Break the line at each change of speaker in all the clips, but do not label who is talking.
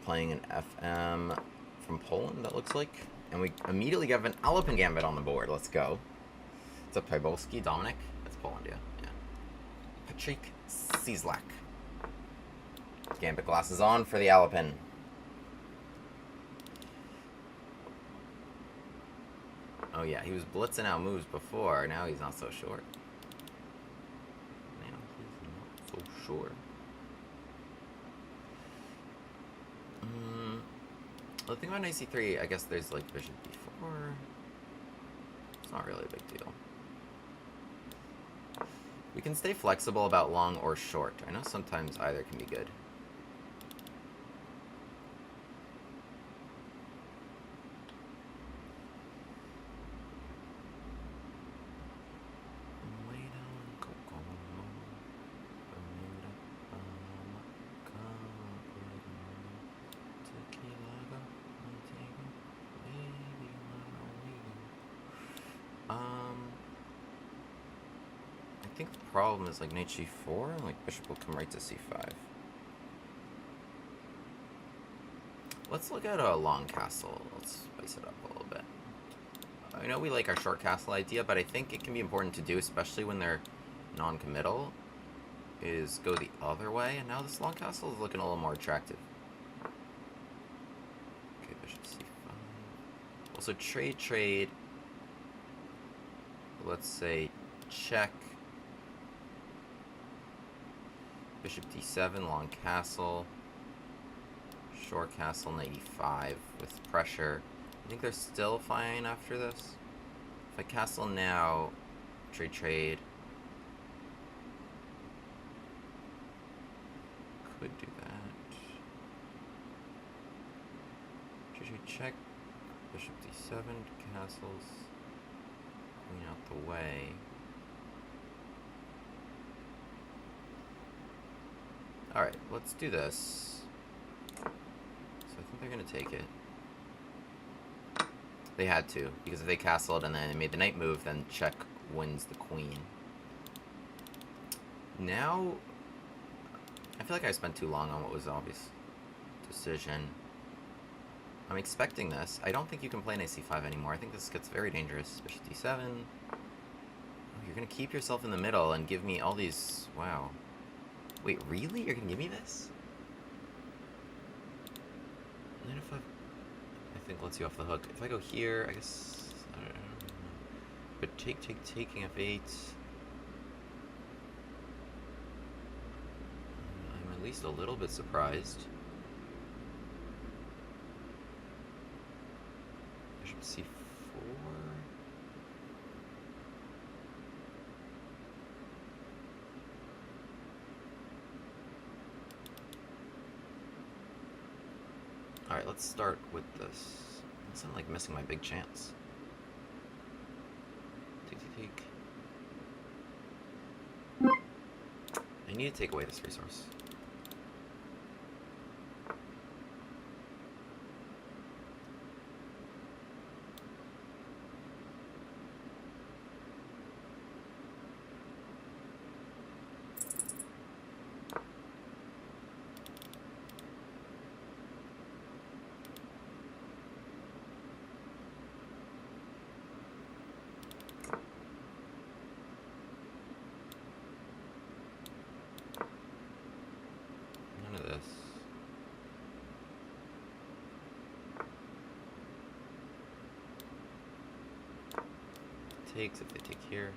playing an FM from Poland, that looks like. And we immediately have an Alapin Gambit on the board. Let's go. It's a Pybulski, Dominic. That's Poland, yeah. Patrick Cieslak. Gambit glasses on for the Alapin. Oh yeah, he was blitzing out moves before. Now he's not so short. Now he's not so sure. The thing about knight c3, I guess there's like bishop b4. It's not really a big deal. We can stay flexible about long or short. I know sometimes either can be good. I think the problem is like knight g4, and like bishop will come right to c5. Let's look at a long castle. Let's spice it up a little bit. I know we like our short castle idea, but I think it can be important to do, especially when they're non-committal, is go the other way. And now this long castle is looking a little more attractive. Okay, bishop c5. Also trade. Let's say check. Bishop d7, long castle. Short castle, knight e5 with pressure. I think they're still fine after this. If I castle now, trade. Could do that. Trade check. Bishop d7, castles. Queen out the way. Alright, let's do this. So I think they're going to take it. They had to, because if they castled and then they made the knight move, then check wins the queen. Now, I feel like I spent too long on what was an obvious decision. I'm expecting this. I don't think you can play knight c5 anymore. I think this gets very dangerous. Bishop d7. Oh, you're going to keep yourself in the middle and give me all these... Wow. Wait, really? You're gonna give me this? Knight f5, I think lets you off the hook. If I go here, I guess I don't know. But taking f8. I'm at least a little bit surprised. Bishop c4. Alright, let's start with this. It sounds like missing my big chance. Take. I need to take away this resource. Takes if they take here.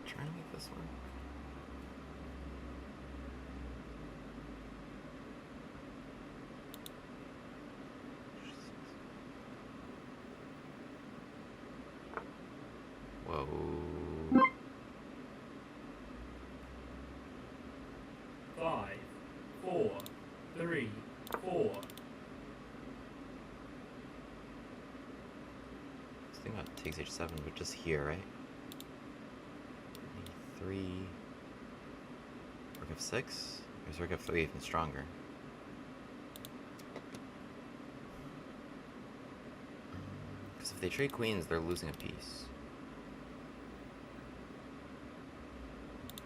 Trying to make this work. Whoa.
Five, 4, 3, 4.
Takes h7, but just here, right? E3. Rook f6? Or is rook f3 even stronger? Because if they trade queens, they're losing a piece.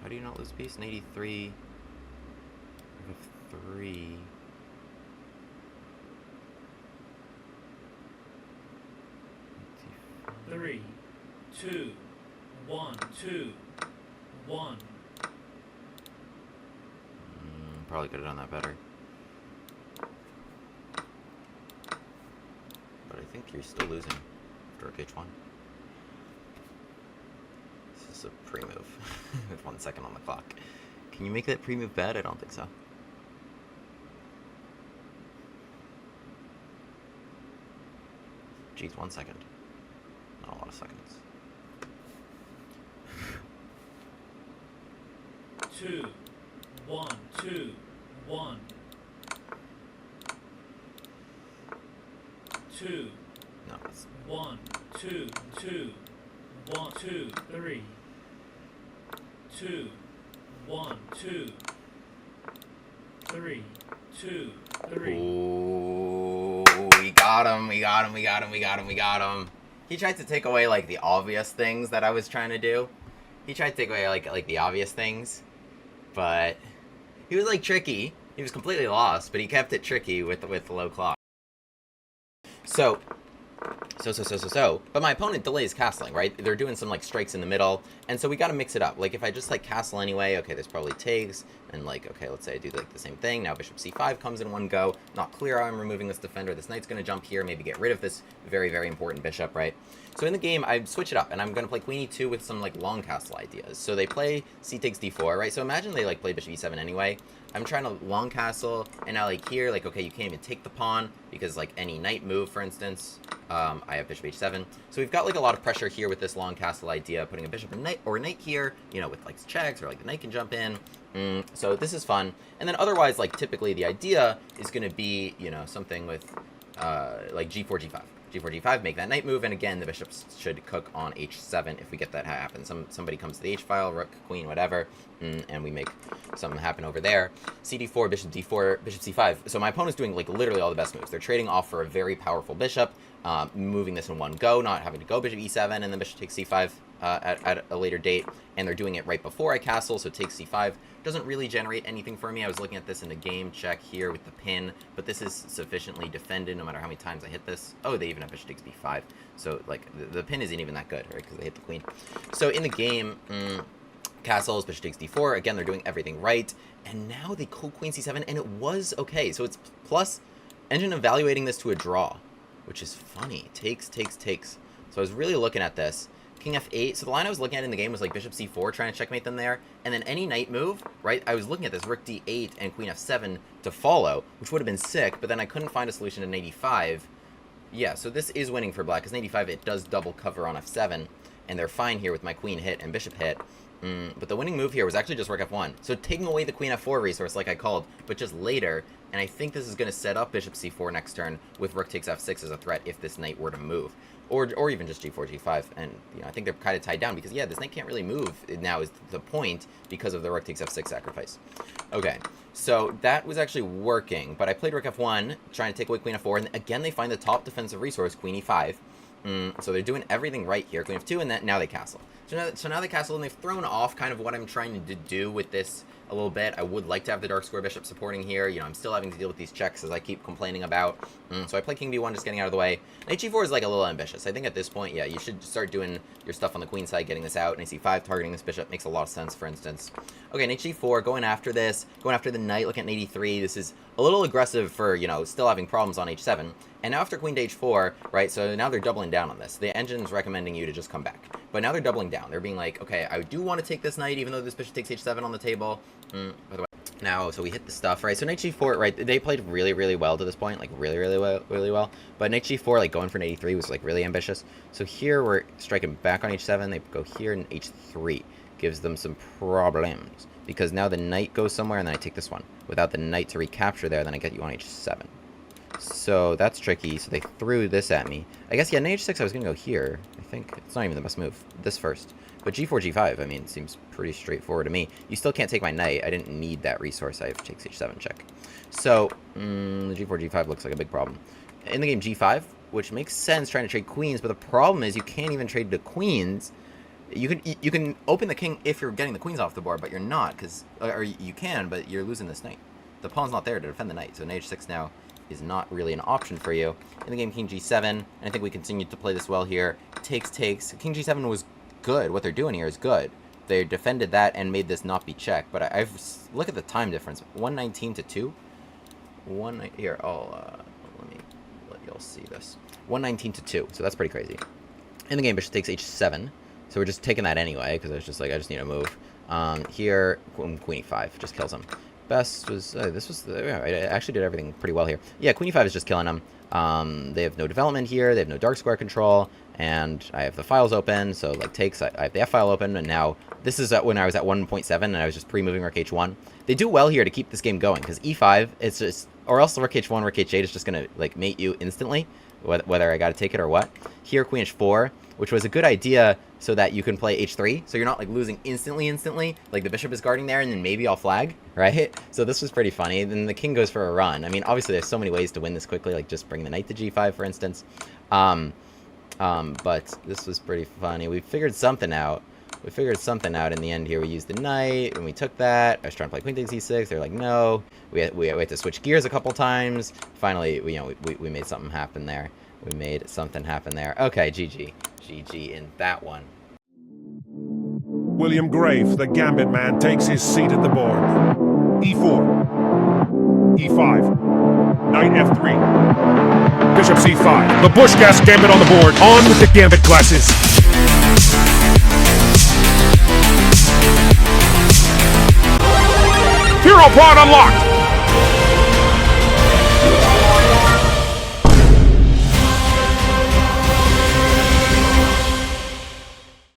How do you not lose a piece? In 83. We have 3.
3, 2, 1, 2, 1.
Probably could have done that better. But I think you're still losing after rook h1. This is a pre-move with 1 second on the clock. Can you make that pre-move bad? I don't think so. Geez, 1 second. Not a lot of seconds.
2, 1, 2, 1. 2.
No, it's
1, 2, 2, 1, 2, 3. 2, 1, 2, 3, 2, 3.
Ooh, we got him, we got him, we got him, we got him, we got him. He tried to take away, like, the obvious things that I was trying to do. He tried to take away, like the obvious things. But he was, like, tricky. He was completely lost, but he kept it tricky with the low clock. So. But my opponent delays castling, right? They're doing some, like, strikes in the middle, and so we gotta mix it up. Like, if I just, like, castle anyway, okay, there's probably takes, and, like, okay, let's say I do, like, the same thing. Now bishop c5 comes in one go. Not clear how I'm removing this defender. This knight's gonna jump here, maybe get rid of this very, very important bishop, right? So in the game, I switch it up, and I'm gonna play queen e2 with some, like, long castle ideas. So they play c takes d4, right? So imagine they, like, play bishop e7 anyway. I'm trying to long castle, and now, like, here, like, okay, you can't even take the pawn, because, like, any knight move, for instance, I have bishop h7. So we've got, like, a lot of pressure here with this long castle idea, putting a bishop and knight, or a knight here, you know, with, like, checks, or, like, the knight can jump in. So this is fun. And then otherwise, like, typically the idea is going to be, you know, something with, like, g4, g5. g4, g5, make that knight move, and again, the bishops should cook on h7 if we get that to happen. Somebody comes to the h-file, rook, queen, whatever, and we make something happen over there. cd4, bishop d4, bishop c5. So my opponent's doing, like, literally all the best moves. They're trading off for a very powerful bishop, moving this in one go, not having to go bishop e7, and then bishop takes c5 at a later date, and they're doing it right before I castle, so take c5 doesn't really generate anything for me. I was looking at this in the game, check here with the pin, but this is sufficiently defended no matter how many times I hit this. Oh, they even have bishop takes b5, so, like, the pin isn't even that good, right, because they hit the queen. So in the game, castles, bishop takes d4, again, they're doing everything right, and now they go queen c7, and it was okay. So it's plus engine evaluating this to a draw, which is funny. Takes. So I was really looking at this. King f8. So the line I was looking at in the game was like bishop c4, trying to checkmate them there. And then any knight move, right? I was looking at this rook d8 and queen f7 to follow, which would have been sick, but then I couldn't find a solution in 85. Yeah, so this is winning for black, because in 85 it does double cover on f7, and they're fine here with my queen hit and bishop hit. But the winning move here was actually just rook f1. So taking away the queen f4 resource like I called, but just later, and I think this is going to set up bishop c4 next turn with rook takes f6 as a threat if this knight were to move. Or even just g4, g5, and, you know, I think they're kind of tied down, because, yeah, this knight can't really move now is the point, because of the rook takes f6 sacrifice. Okay, so that was actually working, but I played rook f1, trying to take away queen f4, and again they find the top defensive resource, queen e5. So they're doing everything right here, queen f2, and then now they castle. So now they castle, and they've thrown off kind of what I'm trying to do with this a little bit. I would like to have the dark square bishop supporting here. You know, I'm still having to deal with these checks as I keep complaining about. So I play king b1, just getting out of the way. Knight g4 is like a little ambitious. I think at this point, yeah, you should start doing your stuff on the queen side, getting this out. Knight c5, targeting this bishop makes a lot of sense, for instance. Okay, knight g4, going after this, going after the knight, looking at knight e3. This is a little aggressive for, you know, still having problems on h7. And now after queen to h4, right, so now they're doubling down on this. The engine's recommending you to just come back. But now they're doubling down. They're being like, okay, I do want to take this knight, even though this bishop takes h7 on the table. By the way, now, so we hit the stuff, right? So knight g4, right, they played really, really well to this point, like really well. But knight g4, like going for an 83 was like really ambitious. So here we're striking back on h7. They go here, and h3 gives them some problems, because now the knight goes somewhere, and then I take this one. Without the knight to recapture there, then I get you on h7. So that's tricky. So they threw this at me. I guess, yeah, knight h6, I was going to go here. I think it's not even the best move. This first. But g4, g5, I mean, it seems pretty straightforward to me. You still can't take my knight. I didn't need that resource. I have takes h7 check. So, the g4, g5 looks like a big problem. In the game, g5, which makes sense trying to trade queens, but the problem is you can't even trade the queens You can open the king if you're getting the queens off the board, but you're not, because or you can, but you're losing this knight. The pawn's not there to defend the knight, so knight h6 now is not really an option for you. In the game, king g7, and I think we continued to play this well here. Takes. King g7 was good. What they're doing here is good. They defended that and made this not be checked. But look at the time difference. 119 to 2. Here, let me let y'all see this. 119 to 2. So that's pretty crazy. In the game, bishop takes h7. So we're just taking that anyway, because I was just like, I just need to move. Here, queen e5 just kills him. Best was, I actually did everything pretty well here. Yeah, queen e5 is just killing him. They have no development here, they have no dark square control, and I have the files open, so like takes, I have the f file open, and now this is when I was at 1.7, and I was just pre-moving rook h1. They do well here to keep this game going, because e5, it's just, or else rook h1, rook h8 is just going to like mate you instantly, whether I got to take it or what. Here, queen h4, which was a good idea so that you can play h3, so you're not like losing instantly, like the bishop is guarding there and then maybe I'll flag, right? So this was pretty funny. Then the king goes for a run. I mean, obviously there's so many ways to win this quickly, like just bring the knight to g5, for instance. But this was pretty funny. We figured something out. In the end here. We used the knight, and we took that. I was trying to play queen takes e6. They're like, no. We had to switch gears a couple times. Finally, we made something happen there. Okay, GG. GG in that one.
William Grave, the Gambit man, takes his seat at the board. e4, e5, knight f3, bishop c5. The Bushcast Gambit on the board. On with the Gambit classes. Hero Pod unlocked!